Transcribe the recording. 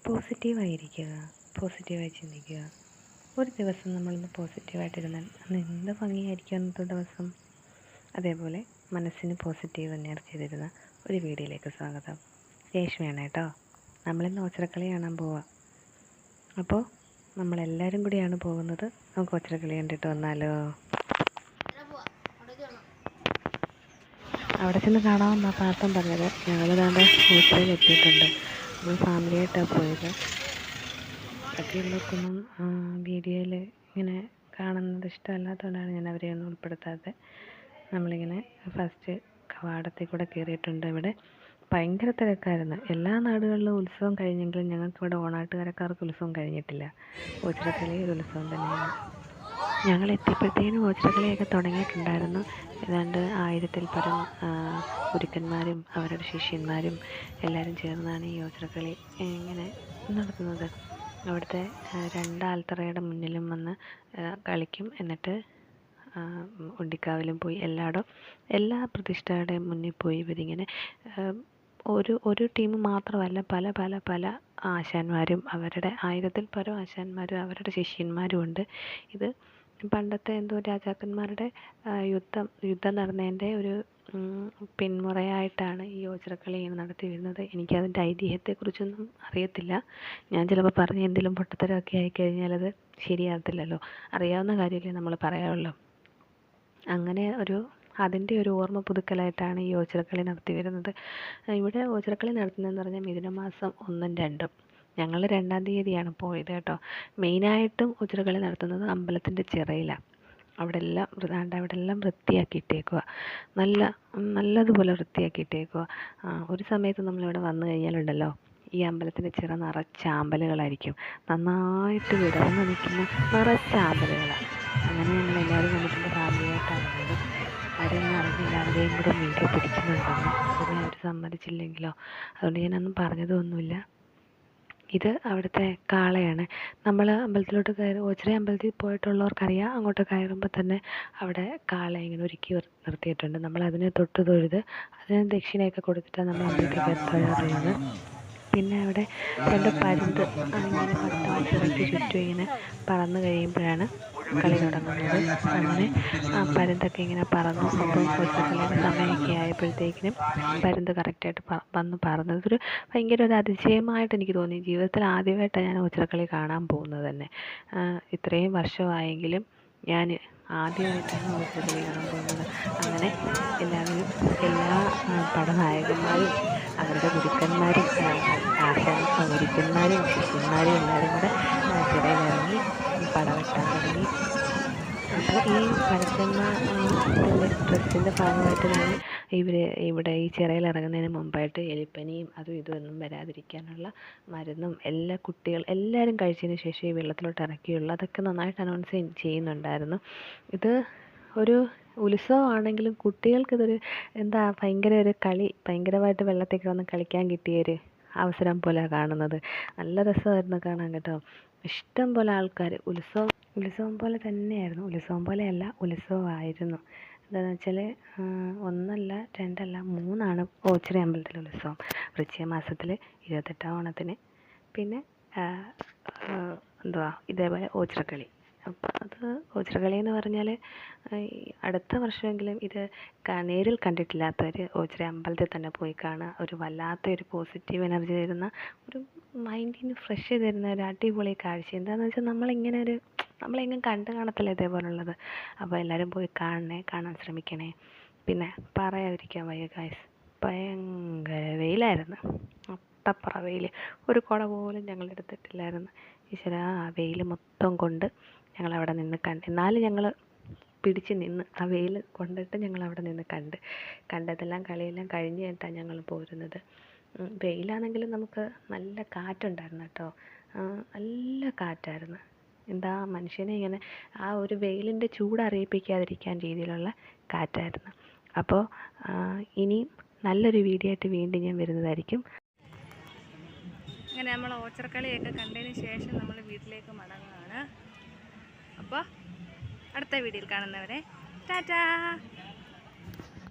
പോസിറ്റീവായിരിക്കുക, പോസിറ്റീവായി ചിന്തിക്കുക. ഒരു ദിവസം നമ്മളൊന്ന് പോസിറ്റീവായിട്ടിരുന്നാൽ അന്ന് എന്ത് ഭംഗിയായിരിക്കും അന്നത്തെ ദിവസം. അതേപോലെ മനസ്സിന് പോസിറ്റീവ് എനർജി തരുന്ന ഒരു വീഡിയോയിലേക്ക് സ്വാഗതം. രേഷ്മയാണ് കേട്ടോ. നമ്മളിന്ന് ഓച്ചിറക്കളി കാണാൻ പോവാം. അപ്പോൾ നമ്മളെല്ലാവരും കൂടിയാണ് പോകുന്നത്. നമുക്ക് ഓച്ചിറക്കളി കണ്ടിട്ട് വന്നാലോ. അവിടെ ചെന്ന് കാണാമെന്നാ പാപ്പം പറഞ്ഞത്. ഞങ്ങളിതാണ്ട് ഓച്ചിറയിൽ എത്തിയിട്ടുണ്ട്. നമ്മൾ ഫാമിലിയായിട്ടാണ് പോയത്. ബാക്കിയുള്ളവർക്കൊന്നും വീഡിയോയിൽ ഇങ്ങനെ കാണുന്നത് ഇഷ്ടമല്ലാത്തതുകൊണ്ടാണ് ഞാൻ അവരെ ഒന്നും ഉൾപ്പെടുത്താതെ. നമ്മളിങ്ങനെ ഫസ്റ്റ് കവാടത്തിൽ കൂടെ കയറിയിട്ടുണ്ട്. ഇവിടെ ഭയങ്കര തിരക്കായിരുന്നു. എല്ലാ നാടുകളിലും ഉത്സവം കഴിഞ്ഞെങ്കിലും ഞങ്ങൾക്കിവിടെ ഓണാട്ടുകാരക്കാർക്ക് ഉത്സവം കഴിഞ്ഞിട്ടില്ല. ഓച്ചിറക്കളി ഒരു ഉത്സവം തന്നെയാണ്. ഞങ്ങൾ എത്തിയപ്പോഴത്തേനും ഓച്ചിറക്കളിയൊക്കെ തുടങ്ങിയിട്ടുണ്ടായിരുന്നു. ഏതാണ്ട് 1000-ൽ പരം ഗുരുക്കന്മാരും അവരുടെ ശിഷ്യന്മാരും എല്ലാവരും ചേർന്നാണ് ഈ ഓച്ചിറക്കളി ഇങ്ങനെ നടത്തുന്നത്. അവിടുത്തെ 2 ആൽത്തറയുടെ മുന്നിലും വന്ന് കളിക്കും. എന്നിട്ട് ഉണ്ടിക്കാവിലും പോയി എല്ലാ പ്രതിഷ്ഠയുടെയും മുന്നിൽ പോയി ഇവരിങ്ങനെ ഒരു ടീം മാത്രമല്ല, പല പല പല ആശാന്മാരും അവരുടെ 1000-ൽ പരം ആശാന്മാരും അവരുടെ ശിഷ്യന്മാരും ഉണ്ട്. ഇത് പണ്ടത്തെ എന്തോ രാജാക്കന്മാരുടെ യുദ്ധം നടന്നതിൻ്റെ ഒരു പിന്മുറയായിട്ടാണ് ഈ ഓച്ചിറക്കളി ഇങ്ങനെ നടത്തി വരുന്നത്. എനിക്കതിൻ്റെ ഐതിഹ്യത്തെക്കുറിച്ചൊന്നും അറിയത്തില്ല. ഞാൻ ചിലപ്പോൾ പറഞ്ഞ് എന്തെങ്കിലും പൊട്ടത്തരമൊക്കെ ആയിക്കഴിഞ്ഞാൽ അത് ശരിയാകത്തില്ലല്ലോ. അറിയാവുന്ന കാര്യമല്ലേ നമ്മൾ പറയാറുള്ളൂ. അങ്ങനെ അതിൻ്റെ ഒരു ഓർമ്മ പുതുക്കലായിട്ടാണ് ഈ ഓച്ചിറക്കളി നടത്തി വരുന്നത്. ഇവിടെ ഓച്ചിറക്കളി നടത്തുന്നതെന്ന് പറഞ്ഞാൽ മിഥുനമാസം 1ഉം 2ഉം. ഞങ്ങൾ 2-ാം തീയതിയാണ് പോയത് കേട്ടോ. മെയിനായിട്ടും ഓച്ചിറക്കളി നടത്തുന്നത് അമ്പലത്തിൻ്റെ ചിറയിലാണ്. അവിടെല്ലാം വൃത്തിയാക്കിയിട്ടേക്കുക. നല്ലതുപോലെ വൃത്തിയാക്കിയിട്ടേക്കുക. ഒരു സമയത്ത് നമ്മളിവിടെ വന്നു കഴിഞ്ഞാലുണ്ടല്ലോ, ഈ അമ്പലത്തിൻ്റെ ചിറ നിറച്ച് ആമ്പലുകളായിരിക്കും. നന്നായിട്ട് വിടർന്ന് നിൽക്കുന്ന നിറച്ച് ആമ്പലുകളാണ്. അങ്ങനെ ഞങ്ങളെല്ലാവരും വന്നിട്ടുണ്ട്. ഫാമിലിയായിട്ടാണ് വന്നത്. അവരൊന്നും അറിഞ്ഞില്ല അവരെയും കൂടെ വീഡിയോ പിടിക്കുന്നുണ്ടെന്ന്. അതിനെ അവർ സമ്മതിച്ചില്ലെങ്കിലോ, അതുകൊണ്ട് ഞാനൊന്നും പറഞ്ഞതൊന്നുമില്ല. ഇത് അവിടുത്തെ കാളയാണ്. നമ്മൾ അമ്പലത്തിലോട്ട് ഓച്ചിറ അമ്പലത്തിൽ പോയിട്ടുള്ളവർക്കറിയാം. അങ്ങോട്ട് കയറുമ്പോൾ തന്നെ അവിടെ കാള ഇങ്ങനെ ഒരുക്കി നിർത്തിയിട്ടുണ്ട്. നമ്മൾ അതിനെ തൊഴുത് അതിന് ദക്ഷിണയൊക്കെ കൊടുത്തിട്ടാണ് നമ്മൾ അമ്പലത്തിൽ തൊഴാറുള്ളത്. പിന്നെ അവിടെ 2 പരുന്ത് ഇങ്ങനെ പട്ടാച്ചിറയ്ക്ക് ചുറ്റും ഇങ്ങനെ പറന്ന് കഴിയുമ്പോഴാണ് കളി തുടങ്ങുന്നത്. അങ്ങനെ പരുന്തൊക്കെ ഇങ്ങനെ പറന്നു. അപ്പോൾ ഓച്ചിറക്കളിയുടെ സമയമൊക്കെ ആയപ്പോഴത്തേക്കിനും പരുന്ത് കറക്റ്റായിട്ട് വന്ന് പറന്നത് ഭയങ്കര ഒരു അതിശയമായിട്ട് എനിക്ക് തോന്നി. ജീവിതത്തിൽ ആദ്യമായിട്ടാണ് ഞാൻ ഓച്ചിറക്കളി കാണാൻ പോകുന്നത് തന്നെ. ഇത്രയും വർഷമായെങ്കിലും ഞാൻ ആദ്യമായിട്ടാണ് ഓച്ചിറക്കളി കാണാൻ പോകുന്നത്. അങ്ങനെ എല്ലാ പടനായകന്മാരും അവരുടെ ഗുരുക്കന്മാരും ഗുരുക്കന്മാരും ശിഷ്യന്മാരും എല്ലാവരും കൂടെ ചിറയിലിറങ്ങി പടവെട്ടാൻ തുടങ്ങി. അപ്പോൾ ഈ പരസ്യത്തിൻ്റെ ഡ്രസ്സിൻ്റെ ഭാഗമായിട്ടാണ് ഇവിടെ ഈ ചിറയിലിറങ്ങുന്നതിന് മുമ്പായിട്ട് എലിപ്പനിയും അതും ഇതൊന്നും വരാതിരിക്കാനുള്ള മരുന്നും എല്ലാവരും കഴിച്ചതിന് ശേഷം ഈ വെള്ളത്തിലോട്ട് ഇറക്കിയുള്ളൂ. അതൊക്കെ നന്നായിട്ട് അനൗൺസ് ചെയ്യുന്നുണ്ടായിരുന്നു. ഇത് ഒരു ഉത്സവമാണെങ്കിലും കുട്ടികൾക്കിതൊരു ഭയങ്കര ഒരു കളി, ഭയങ്കരമായിട്ട് വെള്ളത്തിൽ വന്ന് കളിക്കാൻ കിട്ടിയൊരു അവസരം പോലെ കാണുന്നത്. നല്ല രസമായിരുന്നു കാണാൻ കേട്ടോ. ഇഷ്ടം പോലെ ആൾക്കാർ. ഉത്സവം പോലെ തന്നെയായിരുന്നു. ഉത്സവം പോലെയല്ല, ഉത്സവമായിരുന്നു. എന്താണെന്ന് വെച്ചാൽ 1 അല്ല 2 അല്ല 3 ഓച്ചിറ അമ്പലത്തിലെ ഉത്സവം. വൃശ്ചിക മാസത്തിൽ 28-ാം ഓണത്തിന്, പിന്നെ ഇതേപോലെ ഓച്ചിറക്കളി. അപ്പം അത് ഓച്ചിറക്കളി എന്ന് പറഞ്ഞാൽ അടുത്ത വർഷമെങ്കിലും ഇത് നേരിൽ കണ്ടിട്ടില്ലാത്തവർ ഓച്ചിറ അമ്പലത്തിൽ തന്നെ പോയി കാണുക. ഒരു വല്ലാത്തൊരു പോസിറ്റീവ് എനർജി തരുന്ന, ഒരു മൈൻഡിന് ഫ്രഷ് തരുന്ന ഒരു അടിപൊളി കാഴ്ച. എന്താണെന്ന് വെച്ചാൽ നമ്മളെങ്ങും കണ്ടു കാണത്തില്ല ഇതേപോലുള്ളത്. അപ്പോൾ എല്ലാവരും പോയി കാണാൻ ശ്രമിക്കണേ. പിന്നെ പറയാതിരിക്കാൻ വയ്യ ഗൈസ്, ഭയങ്കര വെയിലായിരുന്നു. അട്ടപ്പറ വെയിൽ. ഒരു കുട പോലും ഞങ്ങൾ എടുത്തിട്ടില്ലായിരുന്നു. ഈശ്വരാ, ആ വെയിൽ മൊത്തം കൊണ്ട് ഞങ്ങളവിടെ നിന്ന് എന്നാലും ഞങ്ങൾ പിടിച്ച് നിന്ന് ആ വെയിൽ കൊണ്ടിട്ട് ഞങ്ങളവിടെ നിന്ന് കണ്ടതെല്ലാം കളിയെല്ലാം കഴിഞ്ഞിട്ടാണ് ഞങ്ങൾ പോരുന്നത്. വെയിലാണെങ്കിലും നമുക്ക് നല്ല കാറ്റുണ്ടായിരുന്നു കേട്ടോ. നല്ല കാറ്റായിരുന്നു. മനുഷ്യനെ ഇങ്ങനെ ആ ഒരു വെയിലിൻ്റെ ചൂട് അറിയിപ്പിക്കാതിരിക്കാൻ രീതിയിലുള്ള കാറ്റായിരുന്നു. അപ്പോൾ ഇനി നല്ലൊരു വീഡിയോ ആയിട്ട് വീണ്ടും ഞാൻ വരുന്നതായിരിക്കും. അങ്ങനെ നമ്മൾ ഓച്ചിറക്കളിയൊക്കെ കണ്ടതിന് ശേഷം നമ്മൾ വീട്ടിലേക്ക് മടങ്ങുകയാണ്. അപ്പോൾ അടുത്ത വീഡിയോയിൽ കാണുന്നവരെ ടാറ്റാ.